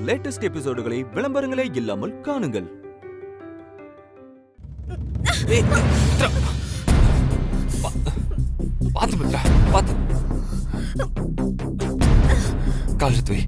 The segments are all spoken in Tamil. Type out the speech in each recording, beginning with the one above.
லேட்டஸ்ட் எபிசோடுகளை விளம்பரங்களே இல்லாமல் காணுங்கள். பாத்து பத்ரா, பாத்து. கால் எடுத்து வை.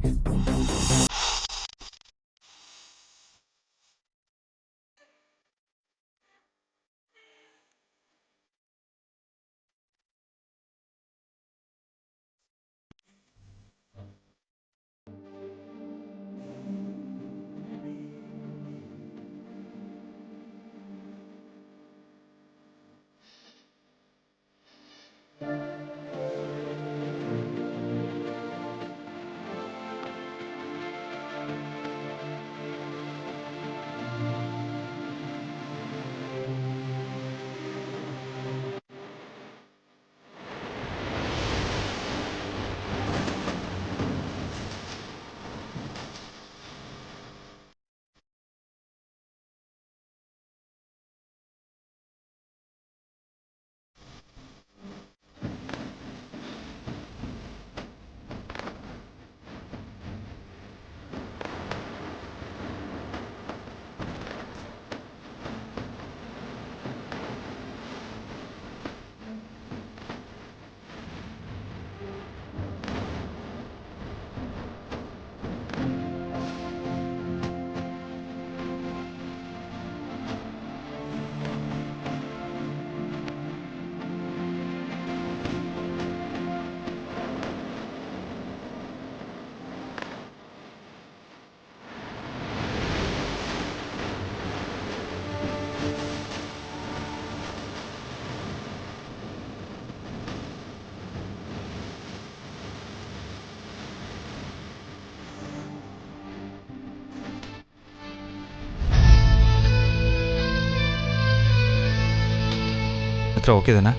ஓகே தானே?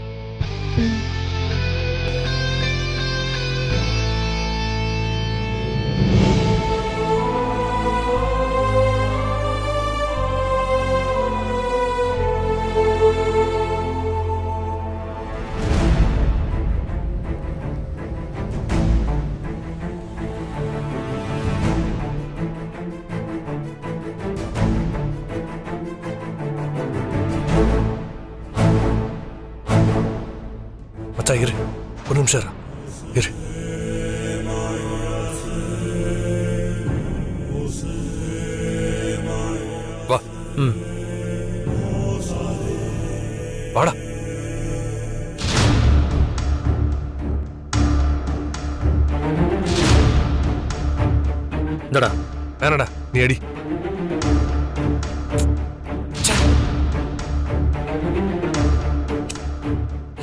இரு, ஒரு நிமிஷம் இரு. வா. வாடா. இந்தடா, வேணடா, நீ அடி.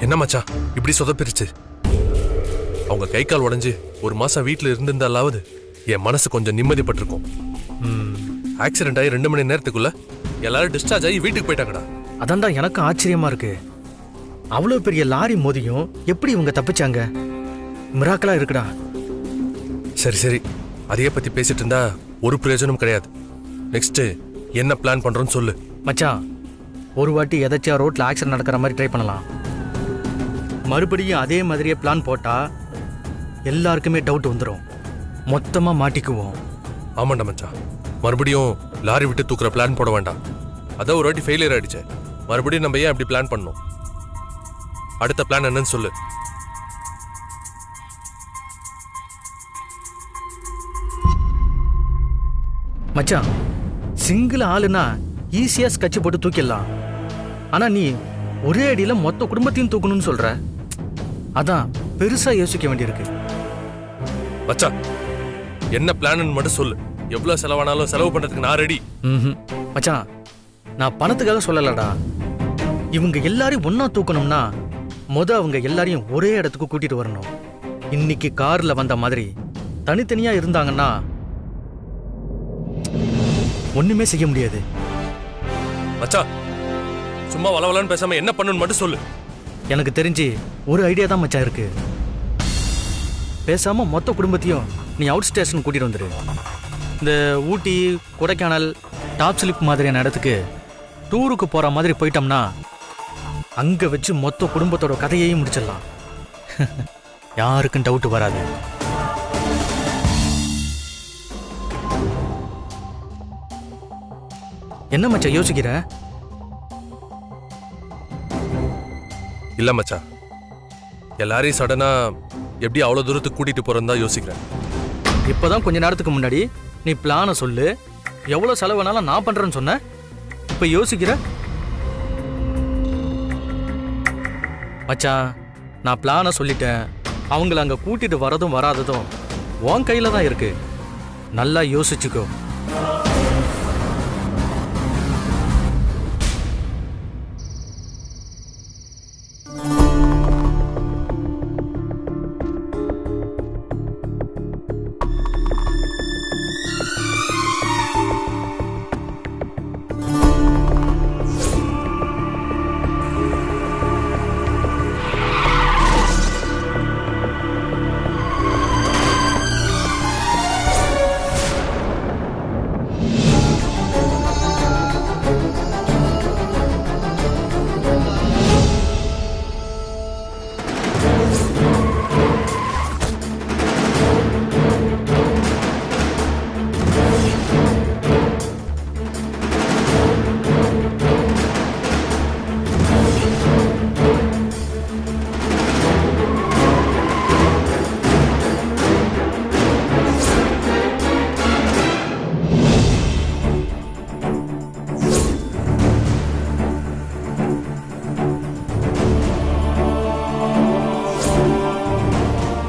என்ன மச்சான் இப்படி சொதப்பிருச்சு? அவங்க கை கால் உடைஞ்சு ஒரு மாசம் வீட்டுல இருந்திருந்தாலாவது என் மனசு கொஞ்சம் நிம்மதிப்பட்டிருக்கும். ஆக்சிடென்ட் ஆகி 2 மணி நேரத்துக்குள்ள எல்லாரும் டிஸ்சார்ஜ் ஆகி வீட்டுக்கு போயிட்டாங்கடா. அதான்டா எனக்கு ஆச்சரியமா இருக்கு. அவ்வளவு பெரிய லாரி மோதியும் எப்படி இவங்க தப்பிச்சாங்க? மிராக்கலா இருக்குடா. சரி சரி, அதையே பத்தி பேசிட்டு இருந்தா ஒரு பிரயோஜனம் கிடையாது. நெக்ஸ்ட் என்ன பிளான் பண்றோம்னு சொல்லு. மச்சான், ஒரு வாட்டி எதாச்சியா ரோட்ல ஆக்சிடென்ட் நடக்கிற மாதிரி ட்ரை பண்ணலாம். மறுபடியும் அதே மாதிரியே பிளான் போட்டா எல்லாருக்குமே டவுட் வந்துடும், மொத்தமா மாட்டிக்குவோம். ஆமாண்டா மச்சான், மறுபடியும் லாரி விட்டு தூக்குற பிளான் போட வேண்டாம். அதான் ஒரு வாட்டி ஃபெயிலியர் ஆயிடுச்சு. மறுபடியும் நம்ம ஏன் அப்படி பிளான் பண்ணோம்? அடுத்த பிளான் என்னன்னு சொல்லு. மச்சான், சிங்கிள் ஆளுனா ஈஸியா ஸ்கட்ச் போட்டு தூக்கிடலாம். ஆனா நீ ஒரே அடியில மொத்த குடும்பத்தையும் தூக்கணும்னு சொல்ற. அதான் பெருசா யோசிக்க வேண்டியிருக்கு. மச்சான், என்ன பிளான் மட்டும் சொல்லு. எவ்வளவு செலவானாலும் செலவு பண்றதுக்கு நான் ரெடி. மச்சான், நான் பணத்துக்காக சொல்லலடா. இவங்க எல்லாரையும் ஒன்னா தூக்கணும்னா அவங்க எல்லாரையும் ஒரே இடத்துக்கு கூட்டிட்டு வரணும். இன்னைக்கு கார்ல வந்த மாதிரி தனித்தனியா இருந்தாங்கன்னா ஒண்ணுமே செய்ய முடியாது. மச்சான், சும்மா வளவலன்னு பேசாம என்ன பண்ணணும் மட்டும் சொல்லு. எனக்கு தெரிஞ்சு ஒரு ஐடியா தான் மச்சான் இருக்கு. பேசாம மொத்த குடும்பத்தையும் நீ அவுட் ஸ்டேஷன் கூட்டிட்டு வந்துரு. இந்த ஊட்டி, கொடைக்கானல், டாப் ஸ்லிப் மாதிரியான இடத்துக்கு டூருக்கு போற மாதிரி போயிட்டோம்னா அங்க வச்சு மொத்த குடும்பத்தோட கதையையும் முடிச்சிடலாம். யாருக்கும் டவுட் வராது. என்ன மச்சான் யோசிக்கிற? இல்ல மச்சான், எல்லாரையும் சடனா எப்படி அவ்வளவு தூரத்துக்கு கூட்டிட்டு போறேன்னு தான் யோசிக்கிறேன். இப்பதான் கொஞ்ச நேரத்துக்கு முன்னாடி நீ பிளானை சொல்லு, எவ்வளவு செலவுனாலும் நான் பண்றேன்னு சொன்ன. இப்ப யோசிக்கிற? மச்சான், நான் பிளானை சொல்லிட்டேன். அவங்கள அங்க கூட்டிட்டு வரதும் வராததும் உன் கையில தான் இருக்கு. நல்லா யோசிச்சுக்கோ.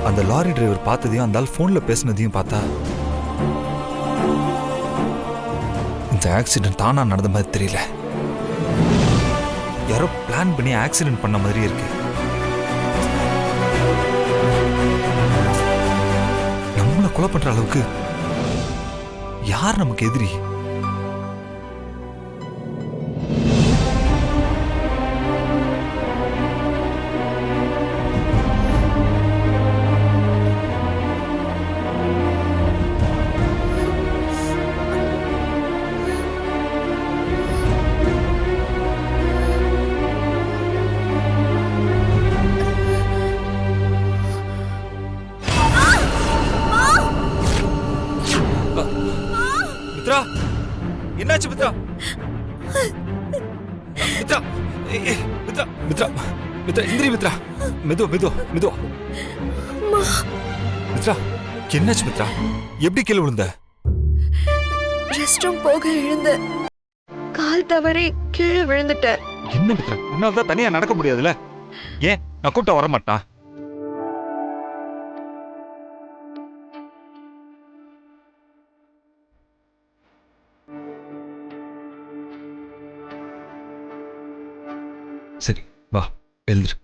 அந்த லாரி டிரைவர் பார்த்ததையும் அந்த ஆள் ஃபோன்ல பேசினதையும் பார்த்தா இந்த ஆக்சிடென்ட் தானா நடந்த மாதிரி தெரியல. யாரோ பிளான் பண்ணி ஆக்சிடென்ட் பண்ண மாதிரி இருக்கு. நம்மளை கொலை பண்ற அளவுக்கு யார் நமக்கு எதிரி? மித்ரா, என்னாச்சு மித்ரா? மித்ரா, மித்ரா, மித்ரா, மித்ரா, இந்திரி மித்ரா, மெதுவா. மித்ரா, என்னாச்சு மித்ரா? எப்படி கீழே விழுந்த? ரெஸ்ட் ரூம் போக எழுந்த கால் தவறி கீழே விழுந்துட்டேன். என்ன மித்ரா, உன்னால தான் தனியா நடக்க முடியாதுல்ல? ஏன் நான் கூப்பிட்டா வர மாட்டான்? சரி வா, எழுந்துரு.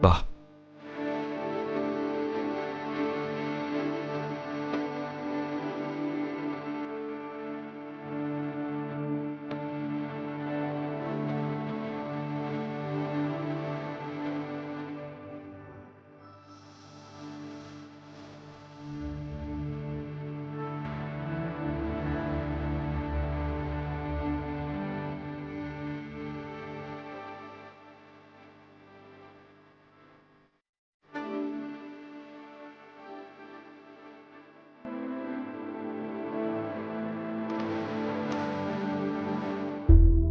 வா.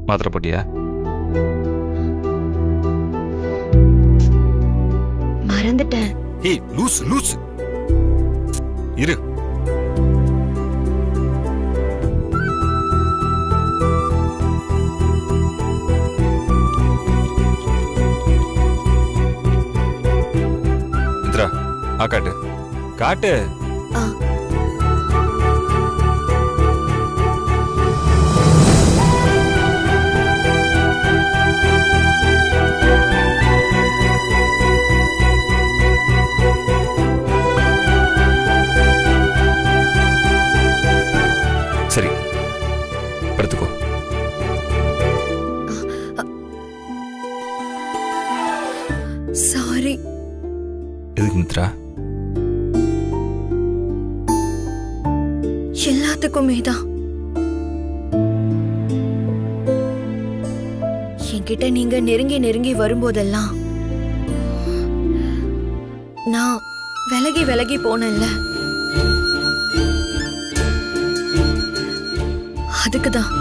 மாத்திரை போட்டியா? மறந்துட்டேன். ஏய் லூஸ் இரு. மித்ரா, காட்டு. ஆ. படுத்துக்கோ. சாரி. எதுக்கு மித்ரா? எல்லாத்துக்குமே தான். என்கிட்ட நீங்க நெருங்கி நெருங்கி வரும்போதெல்லாம் நான் விலகி விலகி போனேன்ல, அதுக்குதான்.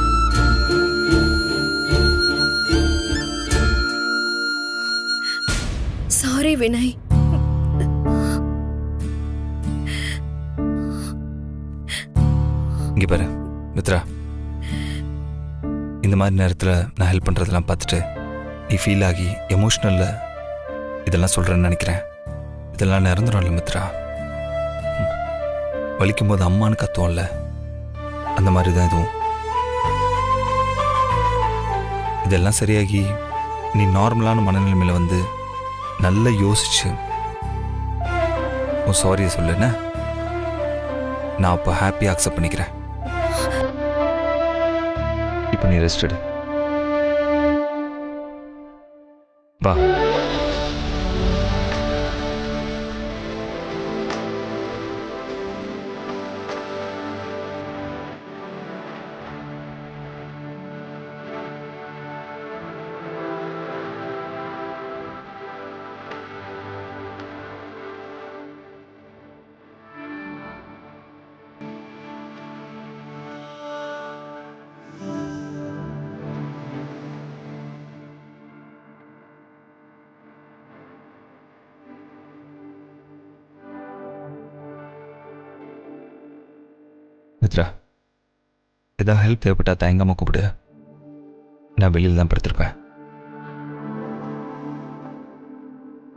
சாரி வினய். இங்கே பாரு மித்ரா, இந்த மாதிரி நேரத்தில் நான் ஹெல்ப் பண்ணுறதெல்லாம் பார்த்துட்டு நீ ஃபீல் ஆகி எமோஷ்னலில் இதெல்லாம் சொல்கிறேன்னு நினைக்கிறேன். இதெல்லாம் நிரந்தரம்ல மித்ரா. வலிக்கும் போது அம்மானு கத்துவோம்ல, அந்த மாதிரி தான் இதுவும். இதெல்லாம் சரியாகி நீ நார்மலான மனநிலைமையில் வந்து நல்லா யோசிச்சு உன் சாரியை சொல்லுன்னு நான் அப்போ ஹாப்பியாக அக்செப்ட் பண்ணிக்கிறேன். இப்போ நீ ரெஸ்ட் எடு. வா. மித்ரா, ஏதாவது ஹெல்ப் தேவைப்பட்டா தயங்காம கூப்பிடு. நான் வெளியில் தான் படுத்திருப்பேன்.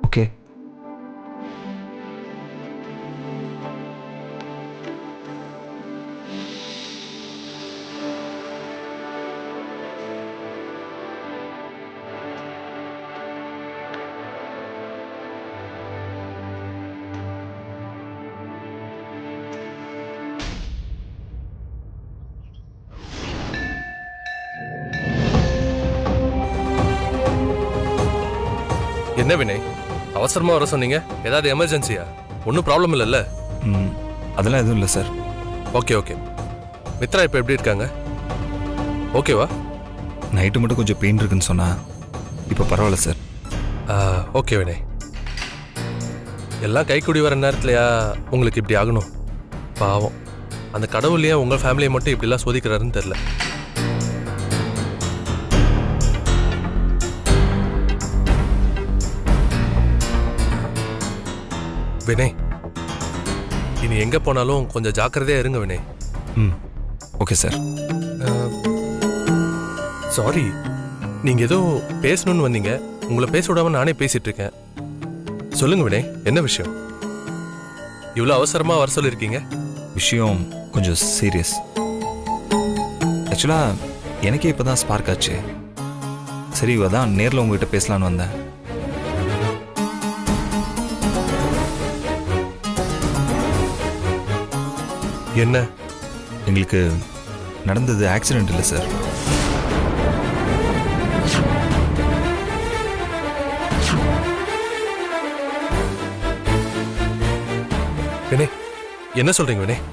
ஓகே? என்ன வினய், அவசரமா வர சொன்னீங்க? ஏதாவது எமர்ஜென்சியா? ஒன்றும் ப்ராப்ளம் இல்லைல்ல? அதெல்லாம் எதுவும் இல்லை சார். Okay okay. மித்ரா இப்போ எப்படி இருக்காங்க? ஓகேவா? நைட்டு மட்டும் கொஞ்சம் பெயின் இருக்குன்னு சொன்னா இப்போ பரவாயில்ல சார். ஓகே வினய். எல்லாம் கைக்கூடி வர நேரத்துலையா உங்களுக்கு இப்படி ஆகணும்? பாவம், அந்த கடவுளையே உங்கள் ஃபேமிலியை மட்டும் இப்படிலாம் சோதிக்கிறாருன்னு தெரில. வினய், இனி எங்க போனாலும் கொஞ்சம் ஜாக்கிரதையா இருங்க வினய். Okay sir. சாரி, நீங்க ஏதோ பேசணும்னு வந்தீங்க. உங்களை பேச விடாம நானே பேசிட்டு இருக்கேன். சொல்லுங்க வினய், என்ன விஷயம்? இவ்வளவு அவசரமா வர சொல்லிருக்கீங்க? விஷயம் கொஞ்சம் சீரியஸ். ஆக்சுவலாக எனக்கே இப்போ தான் ஸ்பார்க் ஆச்சு. சரி, அதான் நேரில் உங்ககிட்ட பேசலான்னு வந்தேன். என்ன? எங்களுக்கு நடந்தது ஆக்சிடென்ட் இல்லை சார். வினய், என்ன சொல்றீங்க வினய்?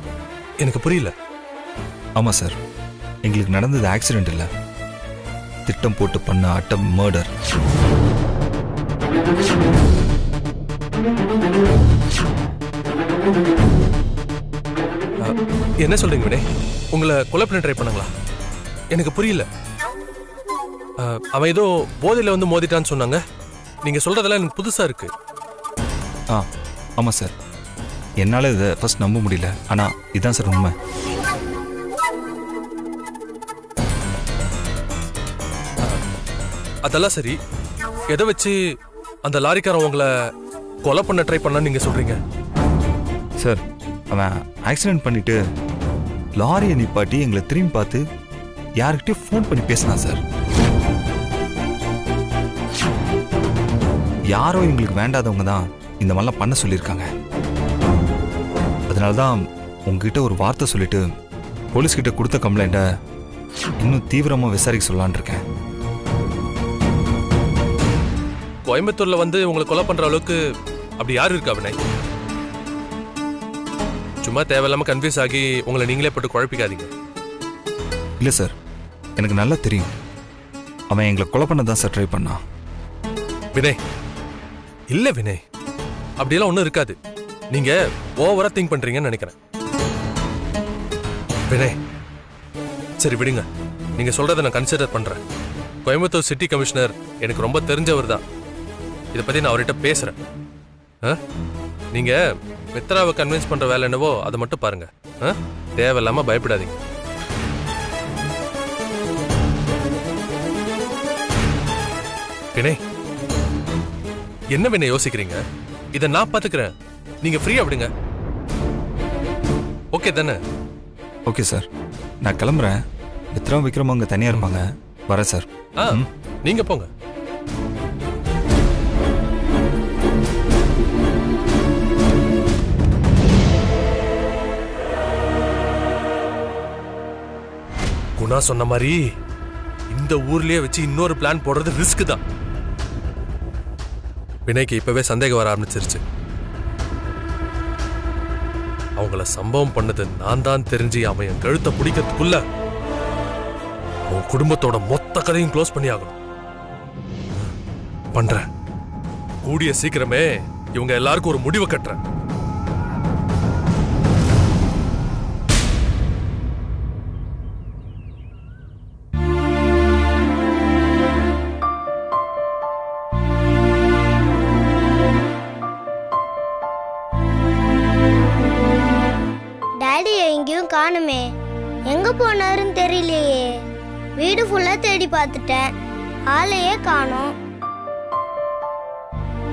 எனக்கு புரியல. ஆமாம் சார், எங்களுக்கு நடந்தது ஆக்சிடென்ட் இல்லை, திட்டம் போட்டு பண்ண அட்டம் மர்டர். என்ன சொல்றீங்க வினய்? உங்களை கொலை பண்ண ட்ரை பண்ணாங்களா? எனக்கு புரியல. அவன் ஏதோ போதையில வந்து மோதிட்டான்னு சொன்னாங்க. நீங்க சொல்றதெல்லாம் எனக்கு புதுசா இருக்கு. ஆமாம் சார், என்னால் இதை ஃபர்ஸ்ட் நம்ப முடியல. ஆனால் இதுதான் சார் உண்மை. அதெல்லாம் சரி, எதை வச்சு அந்த லாரிக்காரன் உங்களை கொலை பண்ண ட்ரை பண்ணான்னு நீங்க சொல்றீங்க? சார், அவன் ஆக்சிடென்ட் பண்ணிட்டு லாரியை நிப்பாட்டி எங்களை திரும்பி பார்த்து யாருக்கிட்டையும் ஃபோன் பண்ணி பேசினான் சார். யாரோ எங்களுக்கு வேண்டாதவங்க தான் இந்த மாதிரிலாம் பண்ண சொல்லியிருக்காங்க. அதனால தான் உங்ககிட்ட ஒரு வார்த்தை சொல்லிட்டு போலீஸ்கிட்ட கொடுத்த கம்ப்ளைண்ட்டை இன்னும் தீவிரமா விசாரிக்க சொல்லலான்னு இருக்கேன். கோயம்புத்தூர்ல வந்து உங்களை கொலை பண்ற அளவுக்கு அப்படி யாரு இருக்கா வினய்? சும்மா தேவையில்லாம கன்ஃபியூஸ் ஆகி உங்களை நீங்களே போட்டு குழப்பிக்காதீங்க. இல்லை சார், எனக்கு நல்லா தெரியும் அவன் எங்களை கொலை பண்ண தான் சார் ட்ரை பண்ணான். வினய், இல்ல வினய், அப்படியெல்லாம் ஒன்றும் இருக்காது. நீங்க ஓவரா திங்க் பண்றீங்கன்னு நினைக்கிறேன். வினய், சரி விடுங்க. நீங்க சொல்றதை நான் கன்சிடர் பண்றேன். கோயம்புத்தூர் சிட்டி கமிஷனர் எனக்கு ரொம்ப தெரிஞ்சவர் தான். இதை பத்தி நான் அவர்கிட்ட பேசுறேன். நீங்க மித்ராவை கன்வின்ஸ் பண்ற வேலை என்னவோ அதை மட்டும் பாருங்க. தேவையில்லாம பயப்படாதீங்க. வினய், என்ன வினய் யோசிக்கிறீங்க? இதை நான் பாத்துக்கிறேன். நீங்க ஃப்ரீயா விடுங்க. ஓகே தானே? ஓகே சார், நான் கிளம்புறேன். மித்ராவும் விக்ரம் அங்கே தனியாக இருப்பாங்க. வரேன் சார். நீங்க போங்க. குணா சொன்ன மாதிரி இந்த ஊர்லயே வச்சு இன்னொரு பிளான் போடுறது ரிஸ்க் தான். வினய்க்கு இப்பவே சந்தேகம் வர ஆரம்பிச்சிருச்சு. அவங்கள சம்பவம் பண்ணது நான் தான் தெரிஞ்சு அவன் என் கழுத்தை பிடிக்கிறதுக்குள்ள அவன் குடும்பத்தோட மொத்த கதையும் க்ளோஸ் பண்ணி ஆகணும். பண்றேன். கூடிய சீக்கிரமே இவங்க எல்லாருக்கும் ஒரு முடிவு கட்டுறேன். காணுமே, எங்க போனாருன்னு தெரியலையே. வீடு ஃபுல்லா தேடி பார்த்துட்டேன், ஆளையே காணோம்.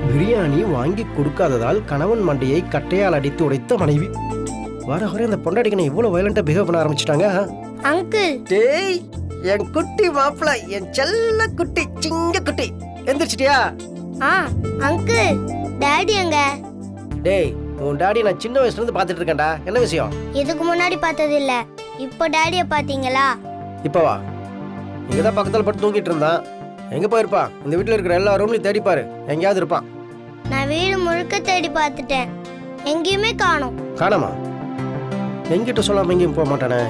பிரியாணி வாங்கி கொடுக்காததால் கணவன் மண்டையை கட்டையால் அடித்து உடைத்த மனைவி. வர வர இந்த பொண்டாட்டிக்கு இவ்வளவு வயலண்டா பிஹேவ் பண்ண ஆரம்பிச்சிட்டாங்க. அங்கிள், டேய் என் குட்டி மாப்பிள, என் செல்ல குட்டி சிங்க குட்டி, எந்திரிச்சிட்டியா? அங்கிள், டாடி எங்க? டேய், உன் டாடி நான் சின்ன வயசுல இருந்து பாத்துட்டு இருக்கேன்டா. என்ன விஷயம்? இதுக்கு முன்னாடி பார்த்தது இல்ல, இப்போ டாடிய பாத்தீங்களா? இப்பவா? இங்கதான் பக்கத்துல படுத்து தூங்கிட்டு இருந்தான். எங்க போயிருப்பான்? இந்த வீட்டுல இருக்கிற எல்லா ரூம்லயும் தேடி பாரு, எங்கேயாவது இருப்பான். நான் வீடு முழுக்க தேடி பார்த்துட்டேன், எங்கேயுமே காணோம். காணாமா? எங்கிட்ட சொல்லாம எங்கேயும் போக மாட்டானே.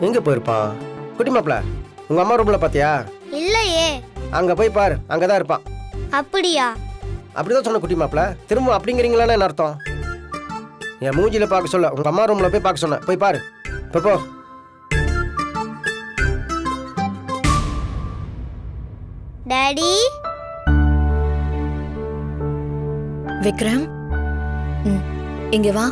எங்க போயிருப்பான்? குட்டி மாப்பிள, உங்க அம்மா ரூம்ல பாத்தியா? இல்லையே. அங்க போய் பாரு, அங்கதான் இருப்பான். அப்படியா? அப்படிதான் சொன்ன குட்டி மாப்பிள. திரும்ப அப்படிங்கிறீங்களான்னு என்ன அர்த்தம்? என் மூஞ்சில பார்க்க சொல்ல, உங்க அம்மா ரூம்ல போய் பார்க்க சொன்ன. போய் பாரு. போ. டாடி. விக்ரம், இங்க வா.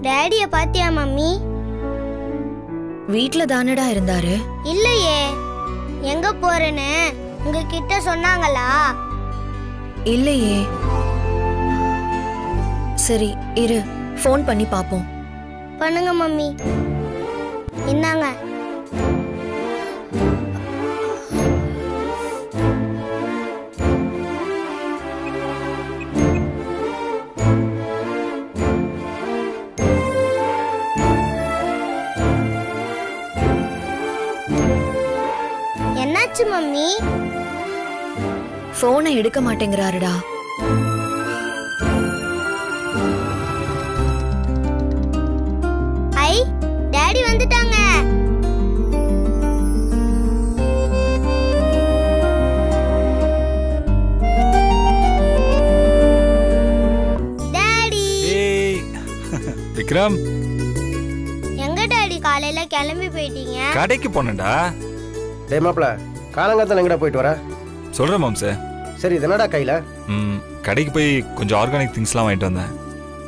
டாடிய பாத்தியா மம்மி? வீட்ல தானடா இருந்தாரு. இல்லையே. எங்க போறேன்னு உங்ககிட்ட சொன்னாங்களா? இல்லையே. சரி இரு, ஃபோன் பண்ணி பாப்போம். பண்ணுங்க மம்மி. இந்தாங்க. என்னாச்சு மம்மி? போனை எடுக்க மாட்டேங்கிறாருடா. ஐ, டாடி வந்துட்டாங்க. டாடி. விக்ரம், எங்க டாடி காலையில கிளம்பி போயிட்டீங்க? கடைக்கு போனேன்டா. டேய் மாப்பிள, காலங்காத்தால எங்கடா போயிட்டு வர? சொல்றேன் மாம்சே. சரி, இது என்னடா கையில? கடைக்கு போய் கொஞ்சம் ஆர்கானிக் திங்ஸ்லாம் வாங்கிட்டு வந்தேன்.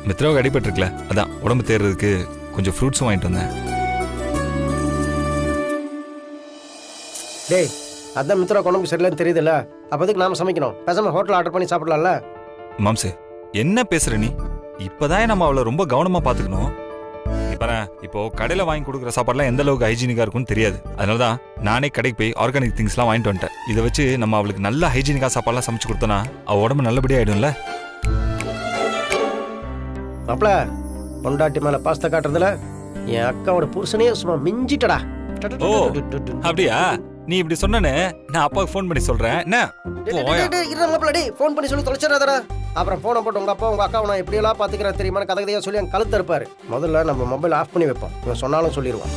மித்ராவுக்கு அடிபட்டிருக்கல, அதான் உடம்பு தேர்றதுக்கு கொஞ்சம் ஃப்ரூட்ஸும் வாங்கிட்டு வந்தேன். டேய், அதான் மித்ரா உடம்புக்கு சரியில்லைன்னு தெரியுதுல்ல, அப்போதுக்கு நாம சமைக்கணும். பேசாம ஹோட்டல் ஆர்டர் பண்ணி சாப்பிடலாம்ல? மாம்சே, என்ன பேசுற நீ? இப்பதான் நம்ம அவளை ரொம்ப கவனமா பாத்துக்கணும். இப்போ கடையில வாங்கி கொடுக்குற சாப்பாடுலாம் எந்த அளவுக்கு ஹைஜீனிக்கா இருக்கும்னு தெரியாது. அதனாலதான் நானே கடைக்கு போய் ஆர்கானிக் திங்ஸ்லாம் வாங்கிட்டு வந்துட்டேன். இதை வச்சு நம்ம அவளுக்கு நல்ல ஹைஜீனிக்கா சாப்பாடுலாம் சமைச்சு கொடுத்தோன்னா அவ உடம்பு நல்லபடியா ஆயிடும்ல. மாப்பிள, பொண்டாட்டி மேல பாஸ்தா காட்டுறதுல என் அக்காவோட புருஷனே சும்மா மிஞ்சிட்டடா. ஓ அப்படியா? நீ இப்படி சொன்னனே நான் அப்பாவுக்கு ஃபோன் பண்ணி சொல்றேன். என்ன போயா? ஃபோன் பண்ணி சொல்லி தொலைச்சிடாதடா. அப்புறம் போனை போட்டு உங்க அப்பா உங்க அக்காவை நான் எப்படியெல்லாம் பாத்துக்கிறேன் தெரியுமா கதை கதையா சொல்லி என் கழுத்து இருப்பாரு. முதல்ல நம்ம மொபைல் ஆஃப் பண்ணி வைப்போம். இவன் சொன்னாலும் சொல்லிடுவான்.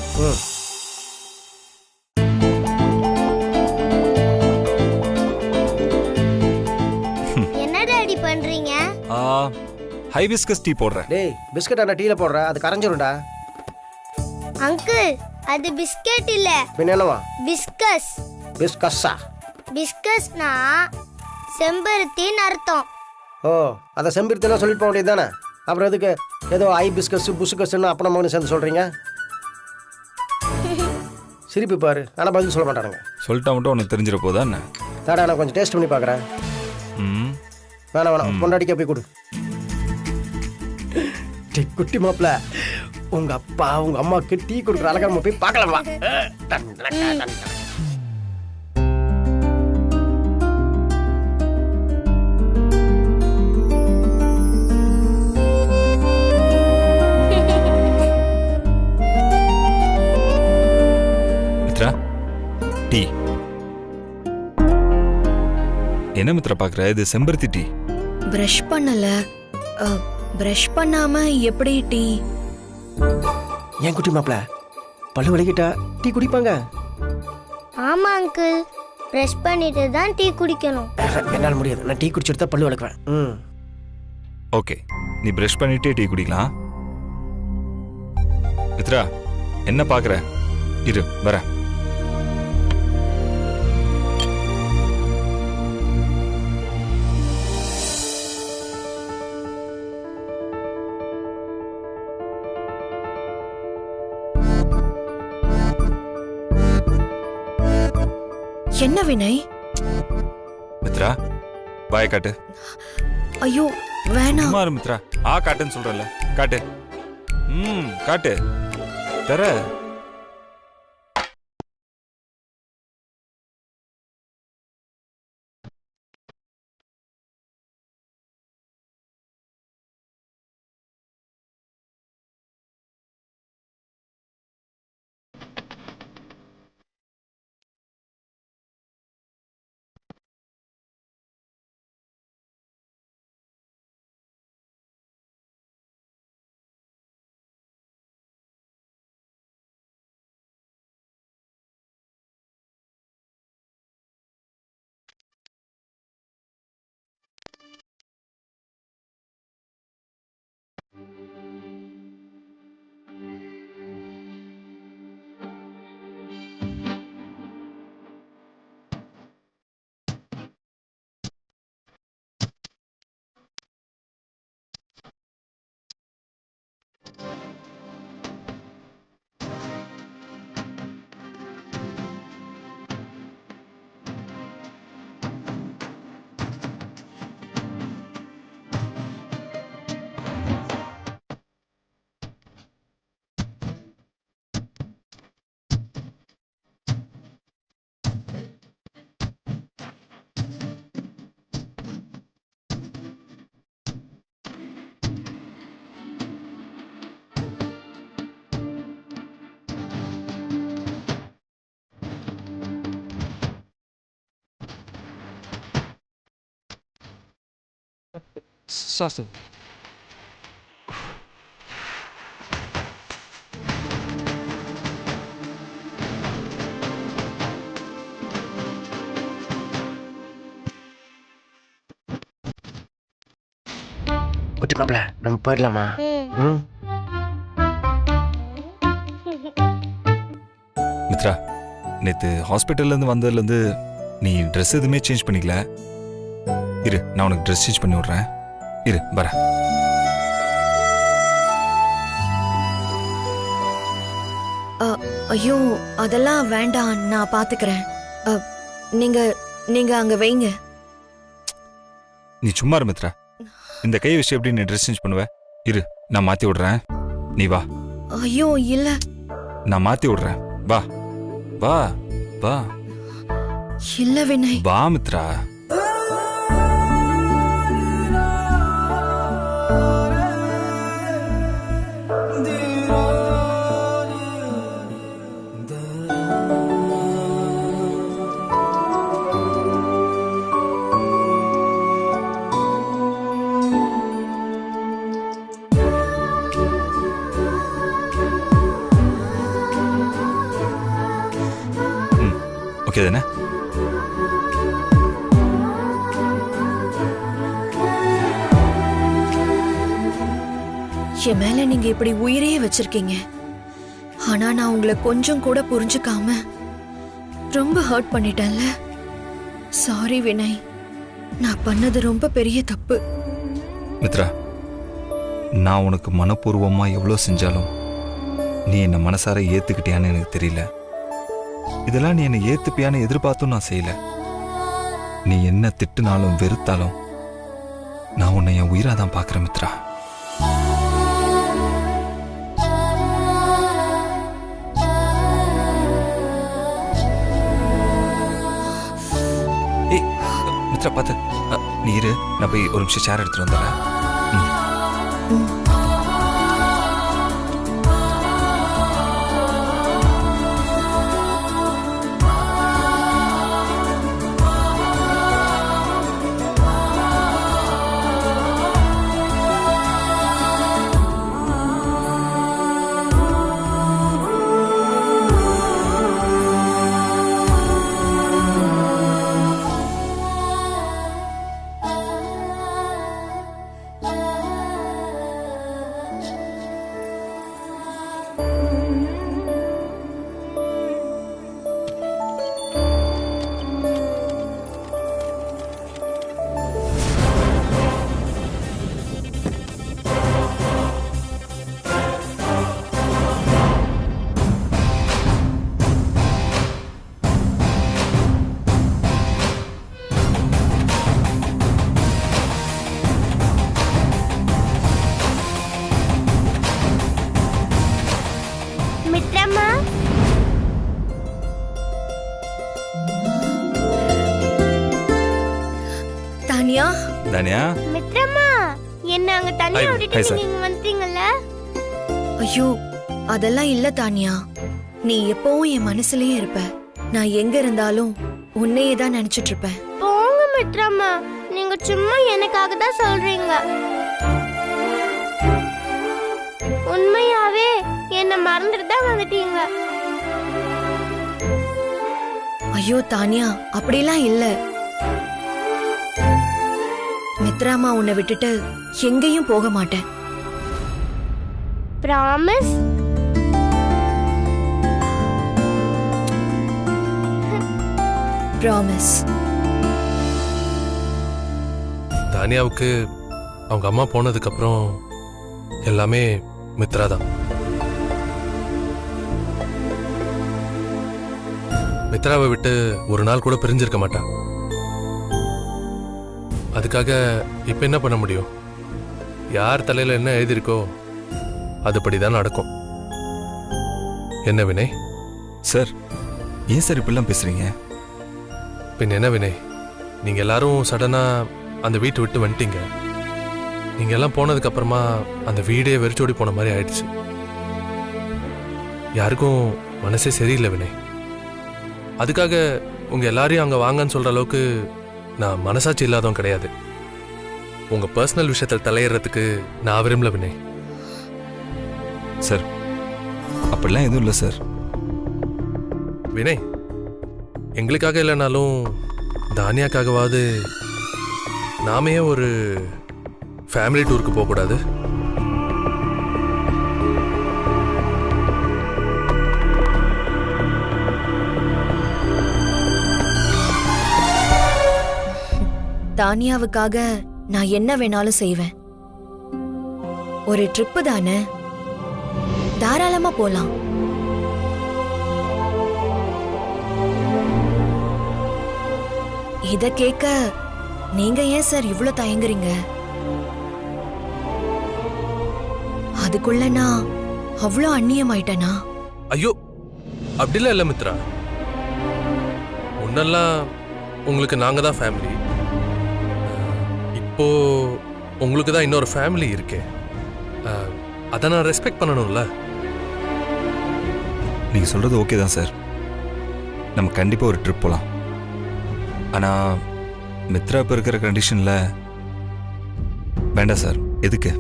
என்ன டாடி பண்றீங்க? ஹைபிஸ்கஸ் டீ போடுறேன். டேய் பிஸ்கட் அந்த டீல போடுற அது கரைஞ்சிரும்டா. அங்கிள் அது பிஸ்கட் இல்ல. பின்ன என்னவா? பிஸ்கஸ். பிஸ்கஸ்ஸா? பிஸ்கஸ்னா செம்பருத்தின்னு அர்த்தம். ஓ அதை செம்பிருத்தெல்லாம் சொல்லிட்டு போக வேண்டியது தானே. அப்புறம் எதுக்கு ஏதோ ஐ பிஸ்கஸ் புஸ்கஸ்ன்னு அப்பா மகனு சேர்ந்து சொல்றீங்க? சிரிப்பு பாரு, ஆனால் பதில் சொல்ல மாட்டானுங்க. சொல்லிட்டா மட்டும் உனக்கு தெரிஞ்சிட போதா என்ன? தாடா நான் கொஞ்சம் டேஸ்ட் பண்ணி பார்க்குறேன். வேணாம் பொண்டாடிக்க போய் கொடு. குட்டி மாப்பிள்ள உங்க அப்பா உங்க அம்மாவுக்கு டீ கொடுக்குற அழகா நம்ம போய் பார்க்கலாமா? மித்ரா டீ. என்ன மித்ரா பாக்குற? இது செம்பருத்தி டீ. பிரஷ் பண்ணல. பிரஷ் பண்ணாம எப்படி டீ? ஏன் குட்டி மாப்பிள்ள பல்லு வலிக்கிட்டா டீ குடிப்பாங்க? ஆமா அங்கிள், பிரஷ் பண்ணிட்டு தான் டீ குடிக்கணும். என்னால் முடியாது, நான் டீ குடிச்சிட்டு தான் பல்லு வளர்க்குவேன். ஓகே, நீ பிரஷ் பண்ணிட்டே டீ குடிக்கலாம். மித்ரா என்ன பாக்குற? இரு வர. என்ன வினய்? மித்ரா பாய் காட்டு. ஐயோ வேணாம். சும்மா இரு மித்ரா. காட்டுன்னு சொல்றல, காட்டு. காட்டு தர. சாசு குட்டி மாப்பிள்ள நம்ம போயிடலாமா? மித்ரா நேத்து ஹாஸ்பிட்டல்ல இருந்து வந்ததுல இருந்து நீ ட்ரெஸ் எதுவுமே சேஞ்ச் பண்ணிக்கல. இரு நான் உனக்கு ட்ரெஸ் சேஞ்ச் பண்ணி விடுறேன். இரு வர. ஐயோ அதெல்லாம் வேண்டாம், நான் பாத்துக்கிறேன். நீங்க நீங்க அங்க வைங்க. நீ சும்மா இரு மித்ரா. இந்த கை விஷயம் எப்படி நீ ட்ரெஸ் சேஞ்ச் பண்ணுவ? இரு நான் மாத்தி விடுறேன், நீ வா. ஐயோ இல்ல, நான் மாத்தி விடுறேன், வா வா வா. இல்ல வினய். வா மித்ரா. ஓகே தானே? என் மேல நீங்க இப்படி உயிரையே வச்சிருக்கீங்க. ஆனா நான் உங்களை கொஞ்சம் கூட புரிஞ்சுக்காம ரொம்ப ஹர்ட் பண்ணிட்டேன்ல. சாரி வினய், நான் பண்ணது ரொம்ப பெரிய தப்பு. மித்ரா, நான் உனக்கு மனப்பூர்வமா எவ்வளோ செஞ்சாலும் நீ என்னை மனசார ஏத்துக்கிட்டியான்னு எனக்கு தெரியல. இதெல்லாம் நீ என்னை ஏத்துப்பியான்னு எதிர்பார்த்தும் நான் செய்யல. நீ என்ன திட்டுனாலும் வெறுத்தாலும் நான் உன்னை என் உயிரா தான் பார்க்குறேன் மித்ரா. ஏய் மித்ரா, பார்த்து நீ இரு, நான் போய் ஒரு நிமிஷம் சேர் எடுத்துட்டு வந்துடுறேன். மித்ரம்மா, தானியா, தானியா, மித்ரம்மா, என்ன அங்க தனியா Hi, விட்டுட்டு sir. நீங்க வந்துட்டீங்கல்ல? ஐயோ அதெல்லாம் இல்ல தானியா. நீ எப்பவும் என் மனசுலயே இருப்ப. நான் எங்க இருந்தாலும் உன்னையே தான் நினைச்சிட்டு இருப்பேன். போங்க மித்ரம்மா, நீங்க சும்மா எனக்காக தான் சொல்றீங்க. உண்மையாவே என்ன மறந்துட்டு தான் வந்துட்டீங்க. ஐயோ தானியா, அப்படிலாம் இல்ல. மித்ராமா உன்னை விட்டுட்டு எங்கேயும் போக மாட்டேன். ப்ராமிஸ்? ப்ராமிஸ். தானியாவுக்கு அவங்க அம்மா போனதுக்கு அப்புறம் எல்லாமே மித்ரா தான். மித்ராவை விட்டு ஒரு நாள் கூட பிரிஞ்சிருக்க மாட்டான். அதுக்காக இப்ப என்ன பண்ண முடியும்? யார் தலையில என்ன எழுதியிருக்கோ அதுபடிதான் நடக்கும். என்ன வினய்? சார் ஏன் சார் இப்படிலாம் பேசுறீங்க? பின் என்ன வினய், நீங்க எல்லாரும் சடனா அந்த வீட்டை விட்டு வந்துட்டீங்க. நீங்க எல்லாம் போனதுக்கு அப்புறமா அந்த வீடே வெறிச்சோடி போன மாதிரி ஆயிடுச்சு. யாருக்கும் மனசே சரியில்லை வினய். அதுக்காக உங்க எல்லாரையும் அங்க வாங்கன்னு சொல்ற அளவுக்கு நான் மனசாட்சி இல்லாதவன் கிடையாது. உங்க பர்சனல் விஷயத்தில் தலையிடுறதுக்கு நான் விரும்பல வினய். சார் அப்படிலாம் எதுவும் இல்லை சார். வினய், எங்களுக்காக இல்லைனாலும் தானியாக்காகவாது நாமே ஒரு ஃபேமிலி டூருக்கு போகக்கூடாது? தானியாவுக்காக நான் என்ன வேணாலும் செய்வேன். ஒரு ட்ரிப்பு தானே, தாராளமா போலாம். இத கேட்க நீங்க ஏன் சார் இவ்ளோ தயங்குறீங்க? அதுக்குள்ள நான் அவ்வளோ அந்நியமாயிட்டேனா? ஐயோ, அப்படிலாம் இல்லை மித்ரா. முன்னெல்லாம் உங்களுக்கு நாங்க தான் ஃபேமிலி. இப்போ உங்களுக்கு தான் இன்னொரு ஃபேமிலி இருக்கே. அதை நான் ரெஸ்பெக்ட் பண்ணணும்ல. நீங்க சொல்றது ஓகே தான் சார். நம்ம கண்டிப்பா ஒரு ட்ரிப் போகலாம். ஆனா மித்ரா இப்போ இருக்கிற கண்டிஷன்ல வேண்டாம் சார். எதுக்கு?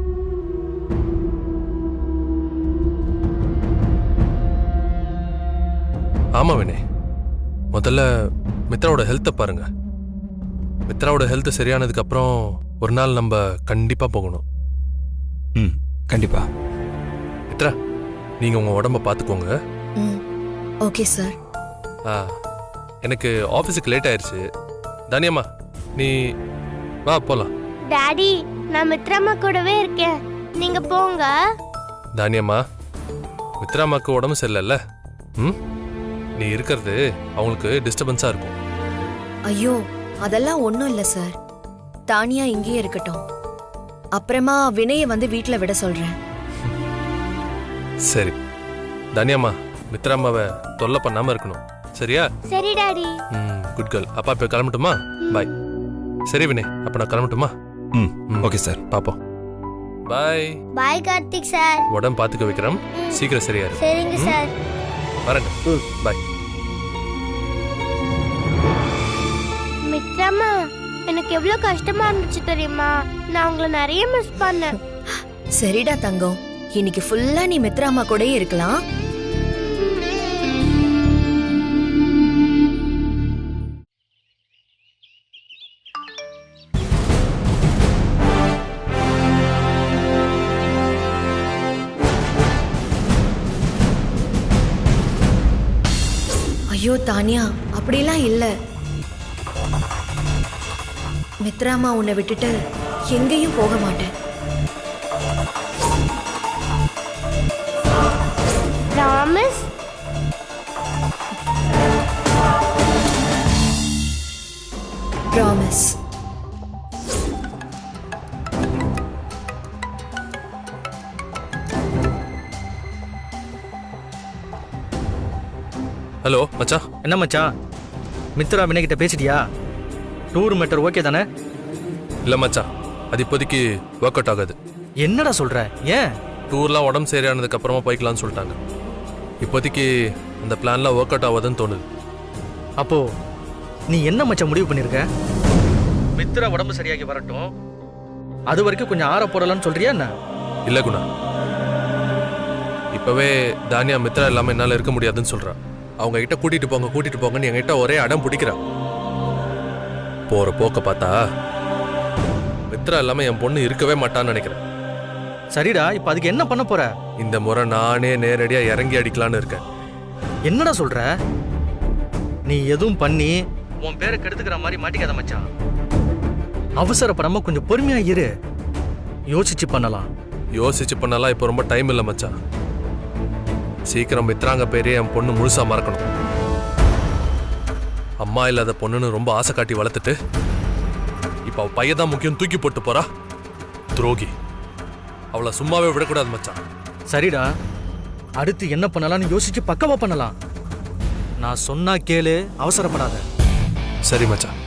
ஆமா வினய், முதல்ல மித்ராவோட ஹெல்த்தை பாருங்க. மித்ராவோட ஹெல்த் சரியானதுக்கு அப்புறம் ஒரு நாள் நம்ம கண்டிப்பா போகணும். ம் கண்டிப்பா. மித்ரா, நீங்க உங்க உடம்ப பாத்துக்கோங்க. ம் ஓகே சார். எனக்கு ஆஃபீஸுக்கு லேட் ஆயிடுச்சு. தானியம்மா, நீ வா போலாம். டாடி, நான் மித்ராமா கூடவே இருக்கேன், நீங்க போங்க. தானியம்மா, மித்ராமாக்கு உடம்பு சரியில்லைல்ல? ம், நீ இருக்கிறது அவங்களுக்கு டிஸ்டர்பன்ஸா இருக்கும். ஐயோ அதெல்லாம் ஒன்றும் இல்லை சார். தானியா இங்கேயே இருக்கட்டும். அப்புறமா வினயை வந்து வீட்டில் விட சொல்கிறேன். சரி தானியம்மா, மித்ராமாவை தொல்லை பண்ணாம இருக்கணும், சரியா? சரி டாடி. Good girl. அப்பா இப்போ கிளம்பட்டுமா? பாய். சரி வினய், அப்ப நான் கிளம்பட்டுமா? ம் ஓகே சார். பாப்போம். பாய். பாய் கார்த்திக் சார். உடம்பு பாத்துக்க வைக்கிறோம், சீக்கிரம் சரியாரு. சரிங்க சார். வரேன். பாய். மித்ராமா, எனக்கு எவ்வளவு கஷ்டமா இருந்துச்சு தெரியுமா? நான் உங்களை நிறைய மிஸ் பண்ணேன். சரிடா தங்கம், இன்னைக்கு ஃபுல்லா நீ மித்ராமா கூடயே இருக்கலாம். ஐயோ தானியா, அப்படிலாம் இல்ல. மித்ராமா உன்னை விட்டுட்டு எங்கேயும் போக மாட்டேன். ப்ராமிஸ்? ப்ராமிஸ். ஹலோ மச்சான். என்ன மச்சான், மித்ரா வினய் கிட்ட பேசிட்டியா? டூர் மேட்டர் ஓகே தானே? இல்ல மச்சான், அது இப்போதைக்கு ஒர்க் அவுட் ஆகாது. என்னடா சொல்ற? ஏன்? டூர்லாம் உடம்பு சரியானதுக்கு அப்புறமா போய்க்கலாம்னு சொல்லிட்டாங்க. இப்போதைக்கு அந்த பிளான்லாம் ஒர்க் அவுட் ஆகாதுன்னு தோணுது. அப்போ நீ என்ன மச்சான் முடிவு பண்ணிருக்க? மித்ரா உடம்பு சரியாகி வரட்டும், அது வரைக்கும் கொஞ்சம் ஆற போடலாம்னு சொல்றியா என்ன? இல்ல குணா, இப்பவே தானியா மித்ரா இல்லாம என்னால இருக்க முடியாதுன்னு சொல்றா. அவங்க கிட்ட கூட்டிட்டு போங்கன்னு என்கிட்ட ஒரே அடம் பிடிக்கிறா. போற போக்க பார்த்தா மித்ரா இல்லாம என் பொண்ணு இருக்கவே மாட்டான்னு நினைக்கிறேன். சரிடா, இப்ப அதுக்கு என்ன பண்ண போற? இந்த முறை நானே நேரடியா இறங்கி அடிக்கலான்னு இருக்கேன். என்னடா சொல்ற? நீ எதுவும் பண்ணி உன் பேரை கெடுத்துக்கிற மாதிரி மாட்டிக்காத மச்சான். அவசரப்படாம கொஞ்சம் பொறுமையா இரு, யோசிச்சு பண்ணலாம். யோசிச்சு பண்ணலாம், இப்போ ரொம்ப டைம் இல்லை மச்சான். சீக்கிரம் மித்ராங்க பேரே என் பொண்ணு முழுசா மறக்கணும். அம்மா இல்லாத பொண்ணுன்னு ரொம்ப ஆசை காட்டி வளர்த்துட்டு இப்ப அவ பையன் தான் முக்கியம் தூக்கி போட்டு போறா. துரோகி. அவளை சும்மாவே விடக்கூடாது மச்சான். சரிடா, அடுத்து என்ன பண்ணலாம்னு யோசிச்சு பக்கவா பண்ணலாம். நான் சொன்னா கேளு, அவசரப்படாத. சரி மச்சான்.